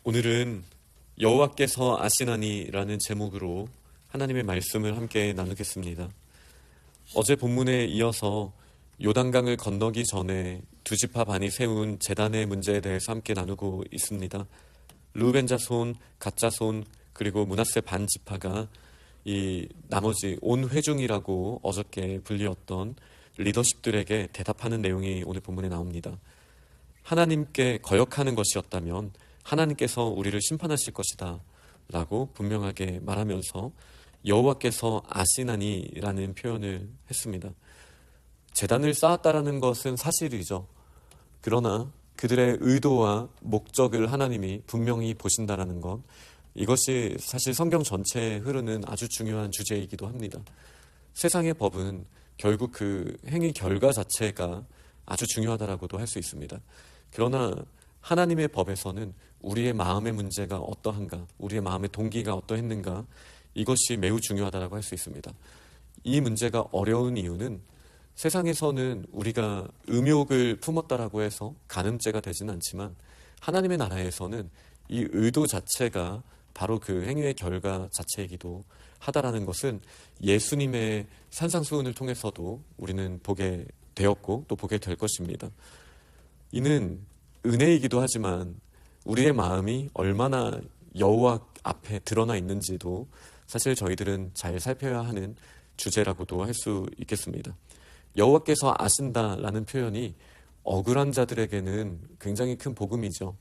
오늘은 여호와께서 아시나니라는 제목으로 하나님의 말씀을 함께 나누겠습니다. 어제 본문에 이어서 요단강을 건너기 전에 두 지파 반이 세운 제단의 문제에 대해서 함께 나누고 있습니다. 르우벤 자손, 갓 자손, 그리고 므낫세 반 지파가 이 나머지 온 회중이라고 어저께 불리었던 리더십들에게 대답하는 내용이 오늘 본문에 나옵니다. 하나님께 거역하는 것이었다면 하나님께서 우리를 심판하실 것이다 라고 분명하게 말하면서 여호와께서 아시나니라는 표현을 했습니다. 제단을 쌓았다라는 것은 사실이죠. 그러나 그들의 의도와 목적을 하나님이 분명히 보신다라는 것, 이것이 사실 성경 전체에 흐르는 아주 중요한 주제이기도 합니다. 세상의 법은 결국 그 행위 결과 자체가 아주 중요하다라고도 할 수 있습니다. 그러나 하나님의 법에서는 우리의 마음의 문제가 어떠한가, 우리의 마음의 동기가 어떠했는가, 이것이 매우 중요하다고 할 수 있습니다. 이 문제가 어려운 이유는 세상에서는 우리가 음욕을 품었다라고 해서 간음죄가 되지는 않지만 하나님의 나라에서는 이 의도 자체가 바로 그 행위의 결과 자체이기도 하다라는 것은 예수님의 산상수훈을 통해서도 우리는 보게 되었고 또 보게 될 것입니다. 이는 은혜이기도 하지만 우리의 마음이 얼마나 여호와 앞에 드러나 있는지도 사실 저희들은 잘 살펴야 하는 주제라고도 할 수 있겠습니다. 여호와께서 아신다라는 표현이 억울한 자들에게는 굉장히 큰 복음이죠.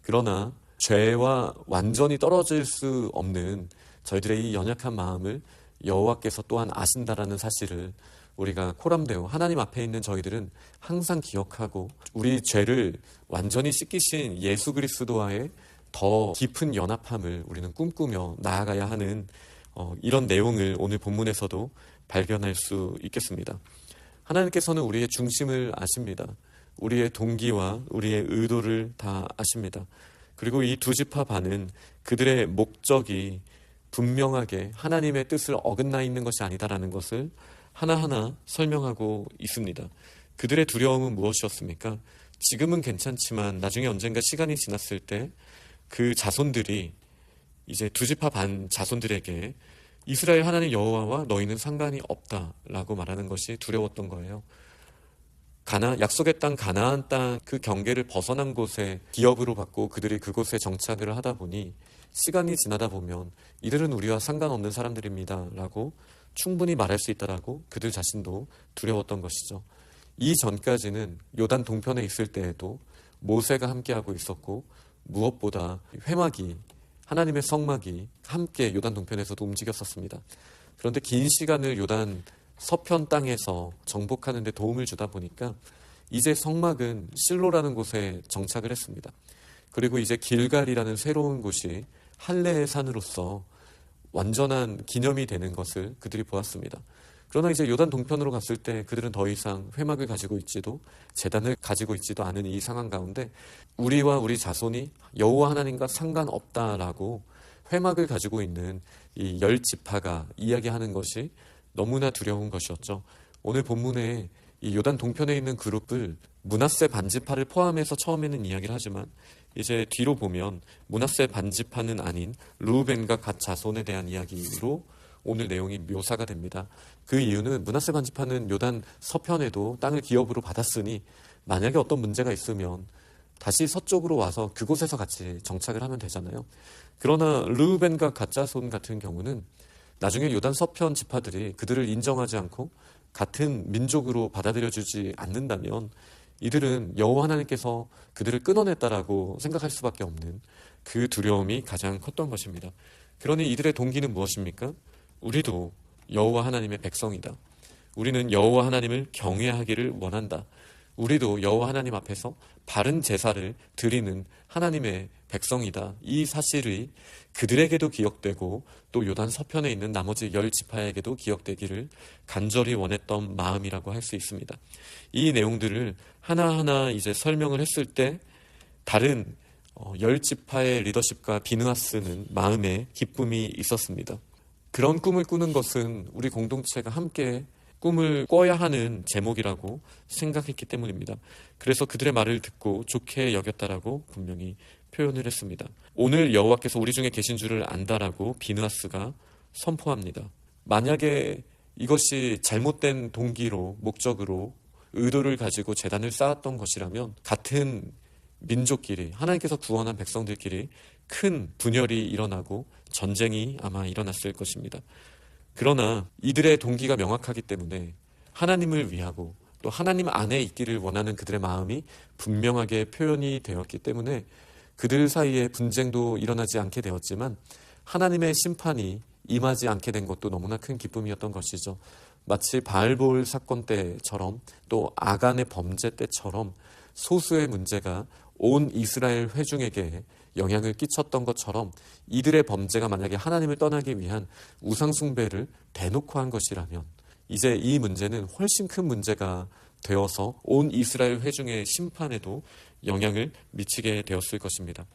그러나 죄와 완전히 떨어질 수 없는 저희들의 이 연약한 마음을 여호와께서 또한 아신다라는 사실을 우리가 코람데오 하나님 앞에 있는 저희들은 항상 기억하고 우리 죄를 완전히 씻기신 예수 그리스도와의 더 깊은 연합함을 우리는 꿈꾸며 나아가야 하는 이런 내용을 오늘 본문에서도 발견할 수 있겠습니다. 하나님께서는 우리의 중심을 아십니다. 우리의 동기와 우리의 의도를 다 아십니다. 그리고 이 두 지파 반은 그들의 목적이 분명하게 하나님의 뜻을 어긋나 있는 것이 아니다라는 것을 하나하나 설명하고 있습니다. 그들의 두려움은 무엇이었습니까? 지금은 괜찮지만 나중에 언젠가 시간이 지났을 때 그 자손들이 이제 두 지파 반 자손들에게 이스라엘 하나님 여호와와 너희는 상관이 없다라고 말하는 것이 두려웠던 거예요. 약속의 땅 가나안 땅 그 경계를 벗어난 곳에 기업으로 받고 그들이 그곳에 정착을 하다 보니 시간이 지나다 보면 이들은 우리와 상관없는 사람들입니다 라고 충분히 말할 수 있다라고 그들 자신도 두려웠던 것이죠. 이 전까지는 요단 동편에 있을 때에도 모세가 함께하고 있었고 무엇보다 회막이 하나님의 성막이 함께 요단 동편에서도 움직였었습니다. 그런데 긴 시간을 요단 서편 땅에서 정복하는 데 도움을 주다 보니까 이제 성막은 실로라는 곳에 정착을 했습니다. 그리고 이제 길갈이라는 새로운 곳이 할례의 산으로서 완전한 기념이 되는 것을 그들이 보았습니다. 그러나 이제 요단 동편으로 갔을 때 그들은 더 이상 회막을 가지고 있지도 제단을 가지고 있지도 않은 이 상황 가운데 우리와 우리 자손이 여호와 하나님과 상관없다라고 회막을 가지고 있는 이 10지파가 이야기하는 것이 너무나 두려운 것이었죠. 오늘 본문에 이 요단 동편에 있는 그룹을 므낫세 반지파를 포함해서 처음에는 이야기를 하지만 이제 뒤로 보면 므낫세 반지파는 아닌 르우벤과 갓 자손에 대한 이야기로 오늘 내용이 묘사가 됩니다. 그 이유는 므낫세 반지파는 요단 서편에도 땅을 기업으로 받았으니 만약에 어떤 문제가 있으면 다시 서쪽으로 와서 그곳에서 같이 정착을 하면 되잖아요. 그러나 르우벤과 갓 자손 같은 경우는 나중에 요단 서편 지파들이 그들을 인정하지 않고 같은 민족으로 받아들여주지 않는다면 이들은 여호와 하나님께서 그들을 끊어냈다라고 생각할 수밖에 없는 그 두려움이 가장 컸던 것입니다. 그러니 이들의 동기는 무엇입니까? 우리도 여호와 하나님의 백성이다. 우리는 여호와 하나님을 경외하기를 원한다. 우리도 여호와 하나님 앞에서 바른 제사를 드리는 하나님의 백성이다. 이 사실이 그들에게도 기억되고 또 요단 서편에 있는 나머지 10지파에게도 기억되기를 간절히 원했던 마음이라고 할 수 있습니다. 이 내용들을 하나하나 이제 설명을 했을 때 다른 10지파의 리더십과 비느하스는 마음에 기쁨이 있었습니다. 그런 꿈을 꾸는 것은 우리 공동체가 함께 꿈을 꿔야 하는 제목이라고 생각했기 때문입니다. 그래서 그들의 말을 듣고 좋게 여겼다라고 분명히 표현을 했습니다. 오늘 여호와께서 우리 중에 계신 줄을 안다라고 비느하스가 선포합니다. 만약에 이것이 잘못된 동기로, 목적으로, 의도를 가지고 제단을 쌓았던 것이라면 같은 민족끼리, 하나님께서 구원한 백성들끼리 큰 분열이 일어나고 전쟁이 아마 일어났을 것입니다. 그러나 이들의 동기가 명확하기 때문에 하나님을 위하고 또 하나님 안에 있기를 원하는 그들의 마음이 분명하게 표현이 되었기 때문에 그들 사이에 분쟁도 일어나지 않게 되었지만 하나님의 심판이 임하지 않게 된 것도 너무나 큰 기쁨이었던 것이죠. 마치 바알볼 사건 때처럼 또 아간의 범죄 때처럼 소수의 문제가 온 이스라엘 회중에게 영향을 끼쳤던 것처럼 이들의 범죄가 만약에 하나님을 떠나기 위한 우상숭배를 대놓고 한 것이라면 이제 이 문제는 훨씬 큰 문제가 되어서 온 이스라엘 회중의 심판에도 영향을 미치게 되었을 것입니다.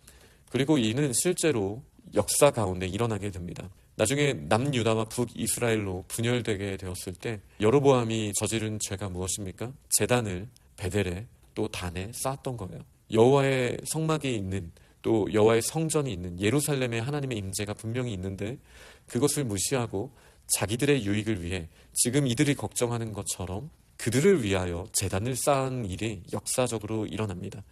그리고 이는 실제로 역사 가운데 일어나게 됩니다. 나중에 남유다와 북이스라엘로 분열되게 되었을 때 여로보암이 저지른 죄가 무엇입니까? 제단을 베델에 또 단에 쌓았던 거예요. 여호와의 성막이 있는 또 여호와의 성전이 있는 예루살렘에 하나님의 임재가 분명히 있는데 그것을 무시하고 자기들의 유익을 위해 지금 이들이 걱정하는 것처럼 그들을 위하여 제단을 쌓은 일이 역사적으로 일어납니다.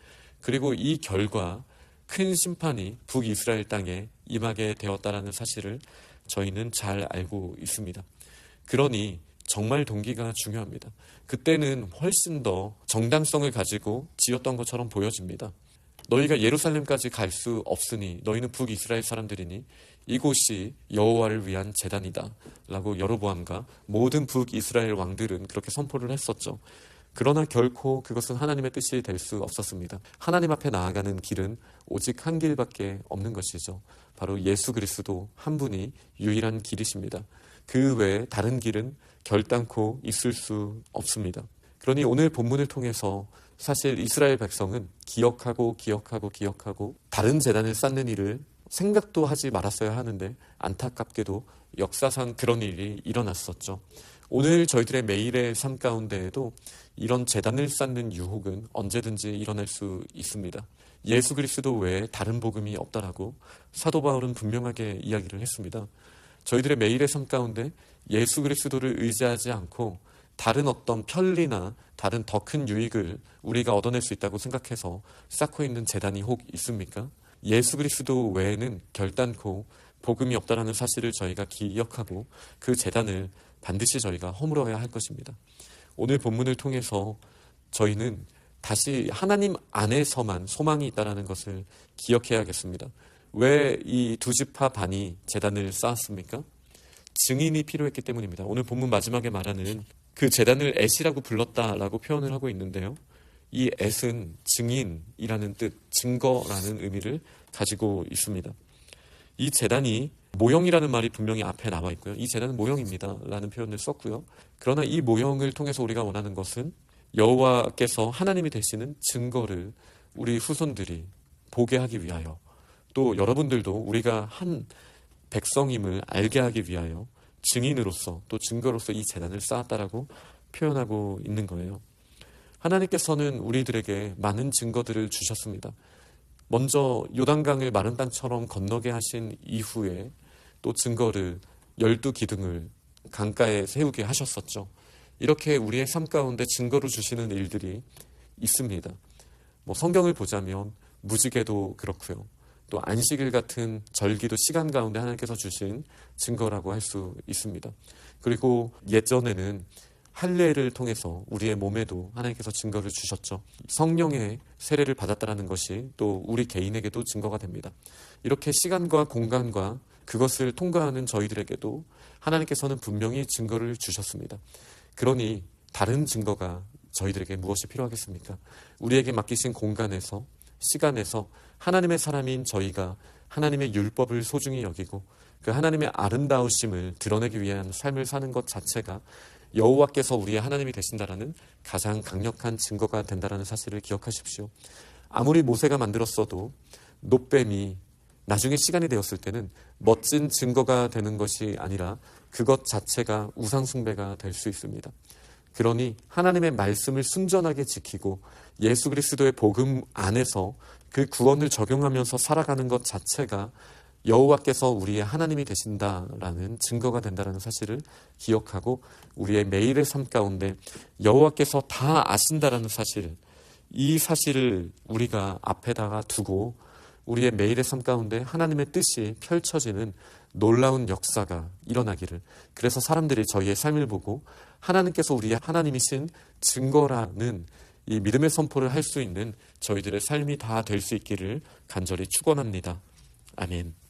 그리고 이 결과 큰 심판이 북이스라엘 땅에 임하게 되었다는 사실을 저희는 잘 알고 있습니다. 그러니 정말 동기가 중요합니다. 그때는 훨씬 더 정당성을 가지고 지었던 것처럼 보여집니다. 너희가 예루살렘까지 갈 수 없으니 너희는 북이스라엘 사람들이니 이곳이 여호와를 위한 제단이다 라고 여로보암과 모든 북이스라엘 왕들은 그렇게 선포를 했었죠. 그러나 결코 그것은 하나님의 뜻이 될 수 없었습니다. 하나님 앞에 나아가는 길은 오직 한 길밖에 없는 것이죠. 바로 예수 그리스도 한 분이 유일한 길이십니다. 그 외에 다른 길은 결단코 있을 수 없습니다. 그러니 오늘 본문을 통해서 사실 이스라엘 백성은 기억하고 다른 제단을 쌓는 일을 생각도 하지 말았어야 하는데 안타깝게도 역사상 그런 일이 일어났었죠. 오늘 저희들의 매일의 삶 가운데에도 이런 제단을 쌓는 유혹은 언제든지 일어날 수 있습니다. 예수 그리스도 외에 다른 복음이 없다라고 사도 바울은 분명하게 이야기를 했습니다. 저희들의 매일의 삶 가운데 예수 그리스도를 의지하지 않고 다른 어떤 편리나 다른 더 큰 유익을 우리가 얻어낼 수 있다고 생각해서 쌓고 있는 제단이 혹 있습니까? 예수 그리스도 외에는 결단코 복음이 없다라는 사실을 저희가 기억하고 그 제단을 반드시 저희가 허물어야 할 것입니다. 오늘 본문을 통해서 저희는 다시 하나님 안에서만 소망이 있다는 것을 기억해야겠습니다. 왜 이 두 지파 반이 제단을 쌓았습니까? 증인이 필요했기 때문입니다. 오늘 본문 마지막에 말하는 그 제단을 엣이라고 불렀다라고 표현을 하고 있는데요. 이 엣은 증인이라는 뜻, 증거라는 의미를 가지고 있습니다. 이 제단이 모형이라는 말이 분명히 앞에 나와 있고요. 이 제단은 모형입니다 라는 표현을 썼고요. 그러나 이 모형을 통해서 우리가 원하는 것은 여호와께서 하나님이 되시는 증거를 우리 후손들이 보게 하기 위하여 또 여러분들도 우리가 한 백성임을 알게 하기 위하여 증인으로서 또 증거로서 이 제단을 쌓았다라고 표현하고 있는 거예요. 하나님께서는 우리들에게 많은 증거들을 주셨습니다. 먼저 요단강을 마른 땅처럼 건너게 하신 이후에 또 증거를 12기둥을 강가에 세우게 하셨었죠. 이렇게 우리의 삶 가운데 증거를 주시는 일들이 있습니다. 성경을 보자면 무지개도 그렇고요. 또 안식일 같은 절기도 시간 가운데 하나님께서 주신 증거라고 할 수 있습니다. 그리고 예전에는 할례를 통해서 우리의 몸에도 하나님께서 증거를 주셨죠. 성령의 세례를 받았다는 것이 또 우리 개인에게도 증거가 됩니다. 이렇게 시간과 공간과 그것을 통과하는 저희들에게도 하나님께서는 분명히 증거를 주셨습니다. 그러니 다른 증거가 저희들에게 무엇이 필요하겠습니까? 우리에게 맡기신 공간에서 시간에서 하나님의 사람인 저희가 하나님의 율법을 소중히 여기고 그 하나님의 아름다우심을 드러내기 위한 삶을 사는 것 자체가 여호와께서 우리의 하나님이 되신다라는 가장 강력한 증거가 된다라는 사실을 기억하십시오. 아무리 모세가 만들었어도 놋뱀이 나중에 시간이 되었을 때는 멋진 증거가 되는 것이 아니라 그것 자체가 우상숭배가 될 수 있습니다. 그러니 하나님의 말씀을 순전하게 지키고 예수 그리스도의 복음 안에서 그 구원을 적용하면서 살아가는 것 자체가 여호와께서 우리의 하나님이 되신다라는 증거가 된다는 사실을 기억하고 우리의 매일의 삶 가운데 여호와께서 다 아신다라는 사실, 이 사실을 우리가 앞에다가 두고 우리의 매일의 삶 가운데 하나님의 뜻이 펼쳐지는 놀라운 역사가 일어나기를, 그래서 사람들이 저희의 삶을 보고 하나님께서 우리의 하나님이신 증거라는 이 믿음의 선포를 할 수 있는 저희들의 삶이 다 될 수 있기를 간절히 축원합니다. 아멘.